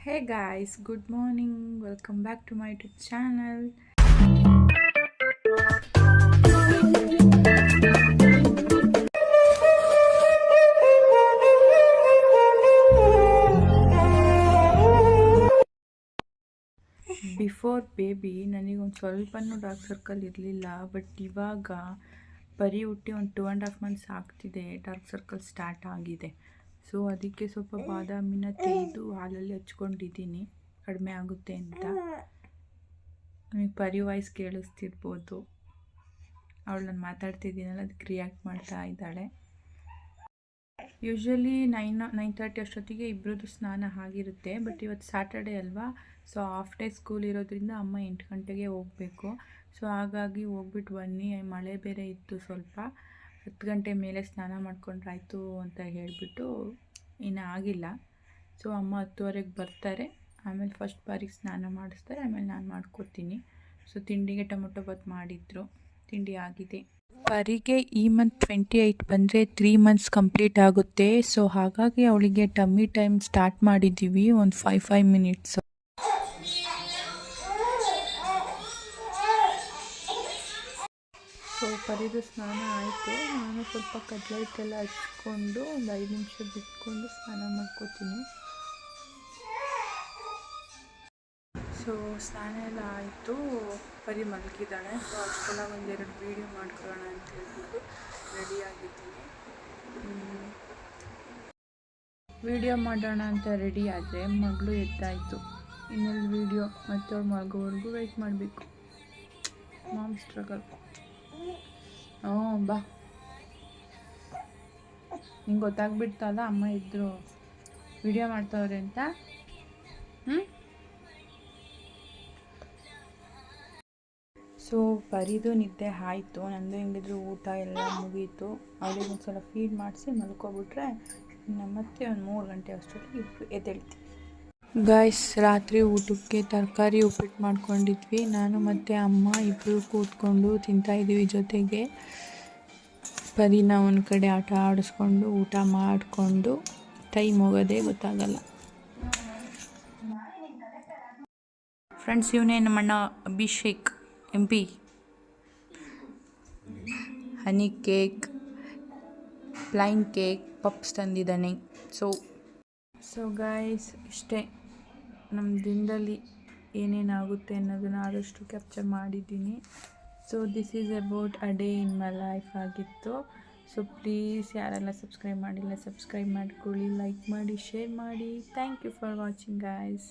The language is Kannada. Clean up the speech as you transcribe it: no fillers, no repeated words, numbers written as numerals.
Hey guys, good morning. Welcome back to my YouTube channel. Before baby ನನಗೊಂದು ಸ್ವಲ್ಪನೂ ಡಾರ್ಕ್ ಸರ್ಕಲ್ ಇರಲಿಲ್ಲ, ಬಟ್ ಇವಾಗ ಪರಿ ಹುಟ್ಟಿ ಒಂದು 2.5 ಮಂತ್ಸ್ ಆಗ್ತಿದೆ, ಡಾರ್ಕ್ ಸರ್ಕಲ್ ಸ್ಟಾರ್ಟ್ ಆಗಿದೆ. ಸೊ ಅದಕ್ಕೆ ಸ್ವಲ್ಪ ಬಾದಾಮಿನ ತೆಗೆದು ಹಾಲಲ್ಲಿ ಹಚ್ಕೊಂಡಿದ್ದೀನಿ, ಕಡಿಮೆ ಆಗುತ್ತೆ ಅಂತ. ನಿಮಗೆ ಪರಿ ವಾಯ್ಸ್ ಕೇಳಿಸ್ತಿರ್ಬೋದು, ಅವಳು ನಾನು ಮಾತಾಡ್ತಿದ್ದೀನಲ್ಲ ಅದಕ್ಕೆ ರಿಯಾಕ್ಟ್ ಮಾಡ್ತಾ ಇದ್ದಾಳೆ. ಯೂಶ್ವಲಿ 9:30 ಅಷ್ಟೊತ್ತಿಗೆ ಇಬ್ಬರದ್ದು ಸ್ನಾನ ಆಗಿರುತ್ತೆ, ಬಟ್ ಇವತ್ತು ಸ್ಯಾಟರ್ಡೆ ಅಲ್ವಾ, ಸೊ ಹಾಫ್ ಡೇ ಸ್ಕೂಲ್ ಇರೋದ್ರಿಂದ ಅಮ್ಮ 8 ಗಂಟೆಗೆ ಹೋಗಬೇಕು. ಸೊ ಹಾಗಾಗಿ ಹೋಗ್ಬಿಟ್ಟು ಬನ್ನಿ, ಮಳೆ ಬೇರೆ ಇತ್ತು, ಸ್ವಲ್ಪ 10 ಗಂಟೆ ಮೇಲೆ ಸ್ನಾನ ಮಾಡ್ಕೊಂಡ್ರಾಯ್ತು ಅಂತ ಹೇಳಿಬಿಟ್ಟು ಇನ್ನೂ ಆಗಿಲ್ಲ. ಸೊ ಅಮ್ಮ 10:30ಗೆ ಬರ್ತಾರೆ, ಆಮೇಲೆ ಫಸ್ಟ್ ಬಾರಿಗೆ ಸ್ನಾನ ಮಾಡಿಸ್ತಾರೆ, ಆಮೇಲೆ ನಾನು ಮಾಡ್ಕೊತೀನಿ. ಸೊ ತಿಂಡಿಗೆ ಟೊಮೊಟೊ ಬಾತ್ ಮಾಡಿದ್ರು, ತಿಂಡಿ ಆಗಿದೆ. ಪರಿಗೆ ಈ ಮಂತ್ 28 ಬಂದರೆ 3 ಮಂತ್ಸ್ ಕಂಪ್ಲೀಟ್ ಆಗುತ್ತೆ. ಸೊ ಹಾಗಾಗಿ ಅವಳಿಗೆ ಟಮ್ಮಿ ಟೈಮ್ ಸ್ಟಾರ್ಟ್ ಮಾಡಿದ್ದೀವಿ, ಒಂದು 5 ಮಿನಿಟ್ಸ್. ಸೊ ಪರಿದು ಸ್ನಾನ ಆಯಿತು, ನಾನು ಸ್ವಲ್ಪ ಕಡಲೆ ಹಿಟ್ಟೆಲ್ಲ ಹಚ್ಕೊಂಡು ಒಂದು 5 ನಿಮಿಷ ಬಿಟ್ಕೊಂಡು ಸ್ನಾನ ಮಾಡ್ಕೋತೀನಿ. ಸೊ ಸ್ನಾನ ಎಲ್ಲ ಆಯಿತು, ಪರಿ ಮಲಗಿದ್ದಾಳೆ. ಸೊ ಅಷ್ಟೆಲ್ಲ ಒಂದೆರಡು ವೀಡಿಯೋ ಮಾಡ್ಕೊಳ್ಳೋಣ ಅಂತ ಹೇಳ್ಬಿಟ್ಟು ರೆಡಿಯಾಗಿದ್ದೀನಿ. ವೀಡಿಯೋ ಮಾಡೋಣ ಅಂತ ರೆಡಿ ಆದರೆ ಮಗಳು ಎದ್ದಾಯಿತು. ಇನ್ನೆಲ್ಲಿ ವೀಡಿಯೋ, ಮತ್ತು ಅವ್ರು ಮಲಗೋವರೆಗೂ ವೆಯ್ಟ್ ಮಾಡಬೇಕು. Mom struggle. ಬಾ, ನಿಂಗೆ ಗೊತ್ತಾಗ್ಬಿಡ್ತಲ್ಲ ಅಮ್ಮ ಇದ್ದರು ವೀಡಿಯೋ ಮಾಡ್ತಾವ್ರೆ ಅಂತ. ಸೊ ಪರಿದು ನಿದ್ದೆ ಆಯಿತು, ನಂದು ಹೆಂಗಿದ್ರು ಊಟ ಎಲ್ಲ ಮುಗೀತು. ಅವಳಿಗೆ ಒಂದು ಸಲ ಫೀಡ್ ಮಾಡಿಸಿ ಮಲ್ಕೊಬಿಟ್ರೆ ಮತ್ತೆ ಒಂದು 3 ಗಂಟೆ ಅಷ್ಟೊತ್ತಿಗೆ ಎದ್ದೇಳ್ತೀವಿ. ಗಾಯ್ಸ್, ರಾತ್ರಿ ಊಟಕ್ಕೆ ತರಕಾರಿ ಉಪ್ಪಿಟ್ಟು ಮಾಡ್ಕೊಂಡಿದ್ವಿ. ನಾನು ಮತ್ತು ಅಮ್ಮ ಇಬ್ಬರು ಕೂತ್ಕೊಂಡು ತಿಂತಾಯಿದ್ವಿ. ಜೊತೆಗೆ ಪರಿನ ಒಂದು ಕಡೆ ಆಟ ಆಡಿಸ್ಕೊಂಡು ಊಟ ಮಾಡಿಕೊಂಡು ಟೈಮ್ ಹೋಗೋದೇ ಗೊತ್ತಾಗಲ್ಲ. ಫ್ರೆಂಡ್ಸ್, ಇವನೇ ನಮ್ಮಣ್ಣ Abhishek MP. Honey cake, plain cake, puffs ತಂದಿದ್ದಾನೆ. ಸೊ ಗಾಯ್ಸ್, ಇಷ್ಟೇ ನಮ್ಮ ದಿನದಲ್ಲಿ ಏನೇನಾಗುತ್ತೆ ಅನ್ನೋದನ್ನು ಆದಷ್ಟು ಕ್ಯಾಪ್ಚರ್ ಮಾಡಿದ್ದೀನಿ. So this is about a day in my life ಆಗಿತ್ತು. ಸೊ ಪ್ಲೀಸ್ ಯಾರೆಲ್ಲ ಸಬ್ಸ್ಕ್ರೈಬ್ ಮಾಡಿಲ್ಲ ಸಬ್ಸ್ಕ್ರೈಬ್ ಮಾಡ್ಕೊಳ್ಳಿ, ಲೈಕ್ ಮಾಡಿ, ಶೇರ್ ಮಾಡಿ. Thank you for watching guys.